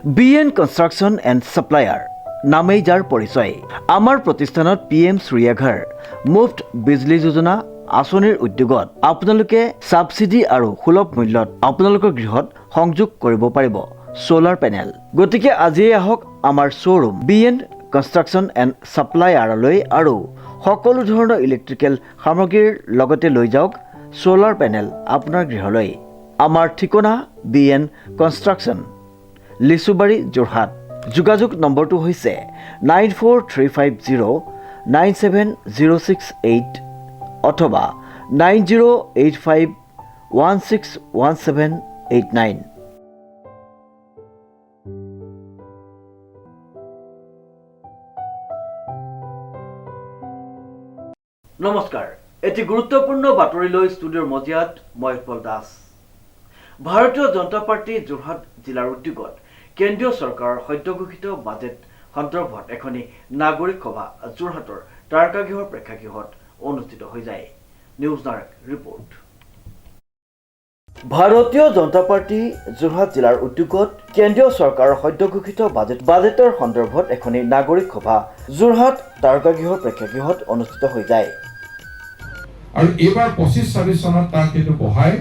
BN construction and supplier নামেই যাৰ পৰিচয়। আমাৰ প্ৰতিষ্ঠানত PM সূৰ্যাঘৰ মুফ্ত বিজলী যোজনা আঁচনিৰ উদ্যোগত আপোনালোকে ছাবচিডি আৰু সুলভ মূল্যত আপোনালোকৰ গৃহত সংযোগ কৰিব পাৰিব সোলাৰ পেনেল। গতিকে আজিয়ে আহক আমাৰ শ্ব'ৰুম BN কনষ্ট্ৰাকশ্যন এণ্ড ছাপ্লায়াৰলৈ আৰু সকলো ধৰণৰ ইলেক্ট্ৰিকেল সামগ্ৰীৰ লগতে লৈ যাওক সোলাৰ পেনেল আপোনাৰ গৃহলৈ। আমাৰ ঠিকনা BN কনষ্ট্ৰাকশ্যন, লিচুবাৰী, যোৰহাট। যোগাযোগ নম্বৰটো হৈছে 9435097068 অথবা 9085161789। নমস্কাৰ, এটি গুৰুত্বপূৰ্ণ বাতৰিলৈ ষ্টুডিঅ'ৰ মজিয়াত মই উৎপল দাস। ভাৰতীয় জনতা পাৰ্টি যোৰহাট জিলাৰ উদ্যোগত কেন্দ্ৰীয় চৰকাৰৰ সদ্যঘোষিত বাজেট সন্দৰ্ভত এখনি নাগৰিক সভা যোৰহাটৰ তাৰকাগৃহৰ প্ৰেক্ষাগৃহত অনুষ্ঠিত হৈ যায়। নিউজ নায়ক ৰিপৰ্ট। ভাৰতীয় জনতা পাৰ্টি যোৰহাট জিলাৰ উদ্যোগত কেন্দ্ৰীয় চৰকাৰৰ সদ্যঘোষিত বাজেটৰ সন্দৰ্ভত এখনি নাগৰিক সভা যোৰহাট তাৰকাগৃহৰ প্ৰেক্ষাগৃহত অনুষ্ঠিত হৈ যায়। আৰু এইবাৰ 25-26 চনত তাক কিন্তু বঢ়াই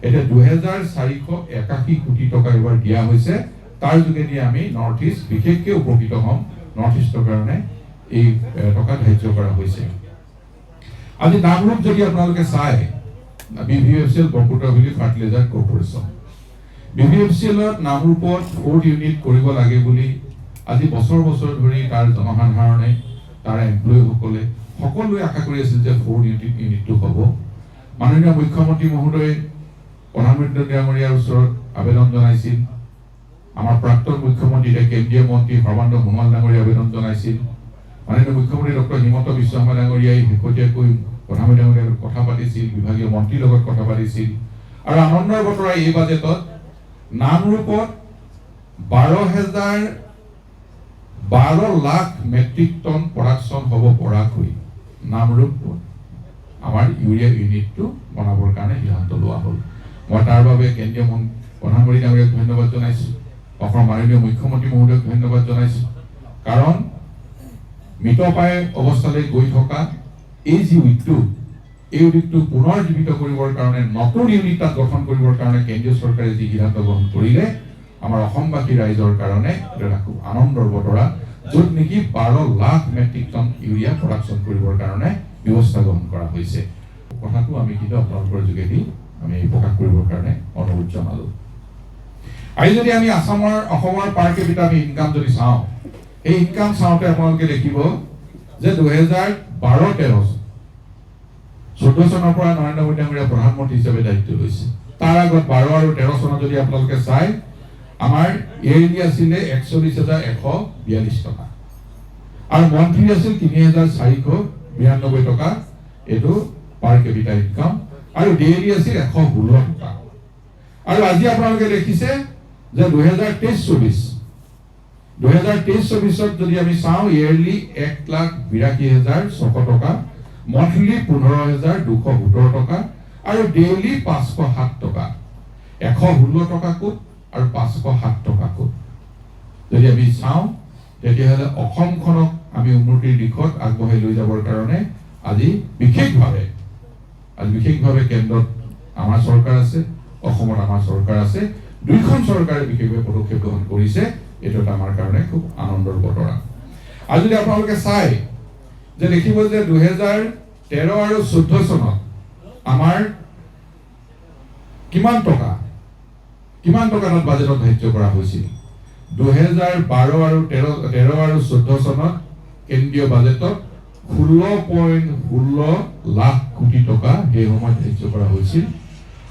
এতিয়া 2481 কোটি টকা এইবাৰ দিয়া হৈছে। তাৰ যোগেদি আমি নৰ্থ ইষ্ট বিশেষকৈ উপকৃত হ'ম। নৰ্থ ইষ্টৰ কাৰণে এই টকা ধাৰ্য কৰা হৈছে। আজি নামৰূপ যদি আপোনালোকে চায়, BVFCL বৰকুটাবিলি ফাৰ্টিলাইজাৰ কৰ্পৰেশ্যন, BVFCLত নামৰূপত 4 ইউনিট কৰিব লাগে বুলি আজি বছৰ বছৰ ধৰি তাৰ জনসাধাৰণে, তাৰ এমপ্লয়ীসকলে সকলোৱে আশা কৰি আছিল যে 4 ইউনিটটো হ'ব। মাননীয় মুখ্যমন্ত্ৰী মহোদয়ে প্ৰধানমন্ত্ৰী ডাঙৰীয়াৰ ওচৰত আবেদন জনাইছিল। আমাৰ প্ৰাক্তন মুখ্যমন্ত্ৰী কেন্দ্ৰীয় মন্ত্ৰী সৰ্বানন্দ সোণোৱাল ডাঙৰীয়াই আবেদন জনাইছিল। মাননীয় মুখ্যমন্ত্ৰী ডক্টৰ হিমন্ত বিশ্ব শৰ্মা ডাঙৰীয়াই শেহতীয়াকৈ প্ৰধানমন্ত্ৰী ডাঙৰীয়াৰ লগত কথা পাতিছিল, বিভাগীয় মন্ত্ৰীৰ লগত কথা পাতিছিল। আৰু আনন্দৰ বতৰা এই বাজেটত নামৰূপত 12 লাখ মেট্ৰিক টন প্ৰডাকশ্যন হ'ব পৰাকৈ নামৰূপত আমাৰ ইউৰিয়া ইউনিটটো বনাবৰ কাৰণে সিদ্ধান্ত লোৱা হ'ল। মই তাৰ বাবে কেন্দ্ৰীয় প্ৰধানমন্ত্ৰী ডাঙৰীয়াক ধন্যবাদ জনাইছোঁ, অসমৰ মাননীয় মুখ্যমন্ত্ৰী মহোদয়ক ধন্যবাদ জনাইছোঁ। কাৰণ মৃতপ্ৰায় অৱস্থালৈ গৈ থকা এই যি উদ্যোগ, এই উদ্যোগটো পুনৰ জীৱিত কৰিবৰ কাৰণে, নতুন ইউনিট তাত গঠন কৰিবৰ কাৰণে কেন্দ্ৰীয় চৰকাৰে যি সিদ্ধান্ত গ্ৰহণ কৰিলে, আমাৰ অসমবাসী ৰাইজৰ কাৰণে এটা খুব আনন্দৰ বতৰা, য'ত নেকি 12 lakh metric ton urea production কৰিবৰ কাৰণে ব্যৱস্থা গ্ৰহণ কৰা হৈছে। কথাটো আমি কিন্তু আপোনালোকৰ যোগেদি আমি প্ৰকাশ কৰিবৰ কাৰণে অনুৰোধ জনালোঁ। আজি যদি আমি অসমৰ পাৰ কেপিটা আমি ইনকাম যদি চাওঁ, এই ইনকাম চাওঁতে আপোনালোকে দেখিব যে 2012-13 14 চনৰ পৰা নৰেন্দ্ৰ মোদী ডাঙৰীয়া প্ৰধানমন্ত্ৰী হিচাপে দায়িত্ব লৈছে। তাৰ আগত 12 আৰু 13 চনত যদি আপোনালোকে চায়, আমাৰ এৰি আছিলে 41,142 টকা আৰু মন্থলি আছিল 3,492 টকা, এইটো পাৰ কেপিটা ইনকাম, আৰু ডেইলি আছিল 116 টকা। আৰু আজি আপোনালোকে দেখিছে যে 2023-24 যদি আমি চাওঁ, ইয়েৰলি 1,82,600 টকা, মন্থলি 15,217 টকা আৰু ডেইলি 507 টকা। 116 টকা ক'ত আৰু 507 টকা ক'ত? যদি আমি চাওঁ, তেতিয়াহ'লে অসমখনক আমি উন্নতিৰ দিশত আগবঢ়াই লৈ যাবৰ কাৰণে আজি বিশেষভাৱে কেন্দ্ৰত আমাৰ চৰকাৰ আছে, অসমত আমাৰ চৰকাৰ আছে, দুইখন চৰকাৰে বিশেষভাৱে পদক্ষেপ গ্ৰহণ কৰিছে। এইটো আমাৰ কাৰণে খুব আনন্দৰ বতৰা। আৰু যদি আপোনালোকে চায় যে দেখিব যে 2013 আৰু 14 চনত আমাৰ কিমান টকা তাত বাজেটত ধাৰ্য কৰা হৈছিল। 2012 আৰু 13 আৰু 14 চনত কেন্দ্ৰীয় বাজেটত 16.16 লাখ কোটি টকা সেই সময়ত ধাৰ্য কৰা হৈছিল।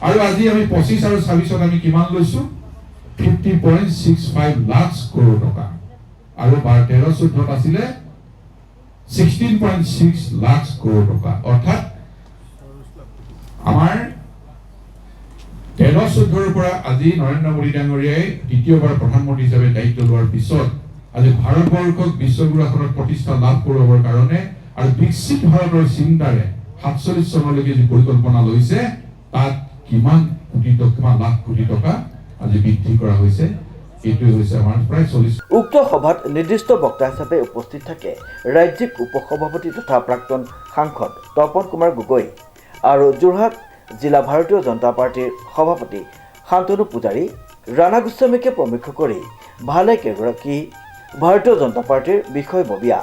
আৰু আজি আমি 25 আৰু 26 আমি কিমান লৈছো? 50.65 লাখ কৰোৰ টকা। আৰু 13-14 আছিলে 16.6 লাখ কৰোৰ টকা। অৰ্থাৎ আমাৰ 13-14 পৰা আজি নৰেন্দ্ৰ মোদী ডাঙৰীয়াই দ্বিতীয়বাৰ প্ৰধানমন্ত্ৰী হিচাপে দায়িত্ব লোৱাৰ পিছত আজি ভাৰতবৰ্ষক বিশ্বগুৰুখনত প্ৰতিষ্ঠা লাভ কৰাবৰ কাৰণে আৰু বিকশিত ভাৰতৰ চিন্তাৰে 47 চনলৈকে যি পৰিকল্পনা লৈছে, তাত কিমান লাখ কোটি টকা আজি বৃদ্ধি কৰা হৈছে। এইটোৱে হৈছে আমাৰ প্ৰায় 40। উক্ত সভাত নিৰ্দিষ্ট বক্তা হিচাপে উপস্থিত থাকে ৰাজ্যিক উপসভাপতি তথা প্ৰাক্তন সাংসদ তপন কুমাৰ গগৈ আৰু যোৰহাট জিলা ভাৰতীয় জনতা পাৰ্টিৰ সভাপতি শান্তনু পূজাৰী, ৰাণা গোস্বামীকে প্ৰমুখ কৰি ভালেকেইগৰাকী ভাৰতীয় জনতা পাৰ্টিৰ বিষয়ববীয়া।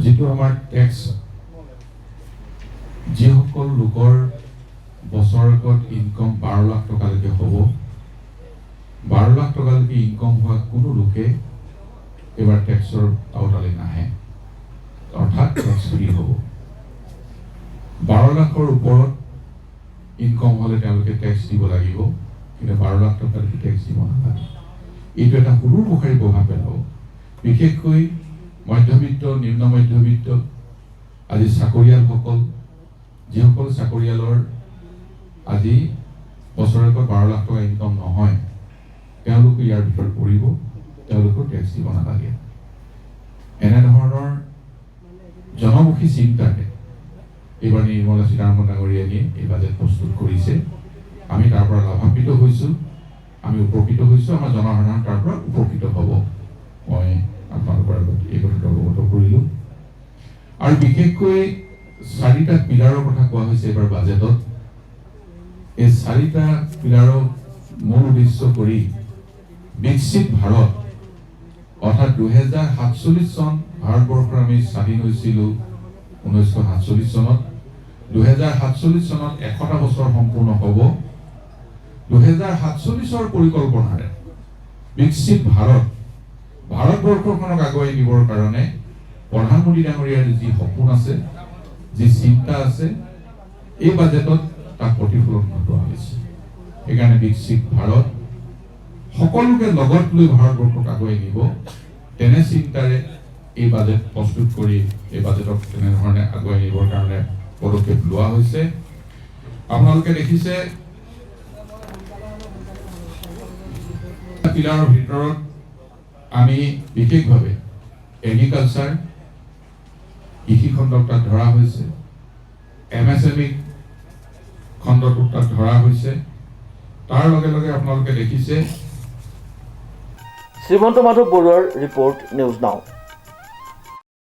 যিটো আমাৰ টেক্স, যিসকল লোকৰ বছৰেকত ইনকম 12 লাখ টকালৈকে হ'ব, 12 লাখ টকালৈকে ইনকম হোৱা কোনো লোকে এবাৰ টেক্সৰ আওতালৈ নাহে, অৰ্থাৎ টেক্স ফ্ৰী হ'ব। 12 লাখৰ ওপৰত ইনকম হ'লে তেওঁলোকে টেক্স দিব লাগিব, কিন্তু 12 লাখ টকালৈকে টেক্স দিব নালাগে। এইটো এটা সুদূৰপ্ৰসাৰী প্ৰভাৱ পেলাব, বিশেষকৈ মধ্যবিত্ত, নিম্ন মধ্যবিত্ত, আজি চাকৰিয়ালসকল, যিসকল চাকৰিয়ালৰ আজি বছৰেকত 12 লাখ টকা ইনকম নহয়, তেওঁলোকে ইয়াৰ ভিতৰত পৰিব, তেওঁলোকেও টেক্স দিব নালাগে। এনেধৰণৰ জনমুখী চিন্তাৰে এইবাৰ নিৰ্মলা সীতাৰমণ ডাঙৰীয়ানীয়ে এই বাজেট প্ৰস্তুত কৰিছে। আমি তাৰ পৰা লাভান্বিত হৈছোঁ, আমি উপকৃত হৈছোঁ, আমাৰ জনসাধাৰণ তাৰ পৰা উপকৃত হ'ব। মই আপোনালোকৰ আগত এই কথাটো অৱগত কৰিলোঁ। আৰু বিশেষকৈ 4টা পিলাৰৰ কথা কোৱা হৈছে এইবাৰ বাজেটত। এই 4টা পিলাৰক মূল উদ্দেশ্য কৰি বিকশিত ভাৰত, অৰ্থাৎ 2047 চন ভাৰতবৰ্ষৰ আমি স্বাধীন হৈছিলোঁ 1947 চনত। 2047 চনত 100টা বছৰ সম্পূৰ্ণ হ'ব। 2047 পৰিকল্পনাৰে বিকশিত ভাৰতবৰ্ষখনক আগুৱাই নিবৰ কাৰণে প্ৰধানমন্ত্ৰী ডাঙৰীয়াৰ যি সপোন আছে, যি চিন্তা আছে, এই বাজেটত তাক প্ৰতিফলন ঘটোৱা হৈছে। সেইকাৰণে বিকশিত ভাৰত, সকলোকে লগত লৈ ভাৰতবৰ্ষক আগুৱাই নিব, তেনে চিন্তাৰে এই বাজেট প্ৰস্তুত কৰি এই বাজেটক তেনেধৰণে আগুৱাই নিবৰ কাৰণে পদক্ষেপ লোৱা হৈছে। আপোনালোকে দেখিছে পিলাৰৰ ভিতৰত আমি বিশেষভাৱে এগ্ৰিকালচাৰ, কৃষি খণ্ডক তাত ধৰা হৈছে, MSME খণ্ডটো তাত ধৰা হৈছে। তাৰ লগে লগে আপোনালোকে দেখিছে শ্ৰীমন্ত মাধৱ বৰুৱাৰ ৰিপৰ্ট, নিউজ নাও।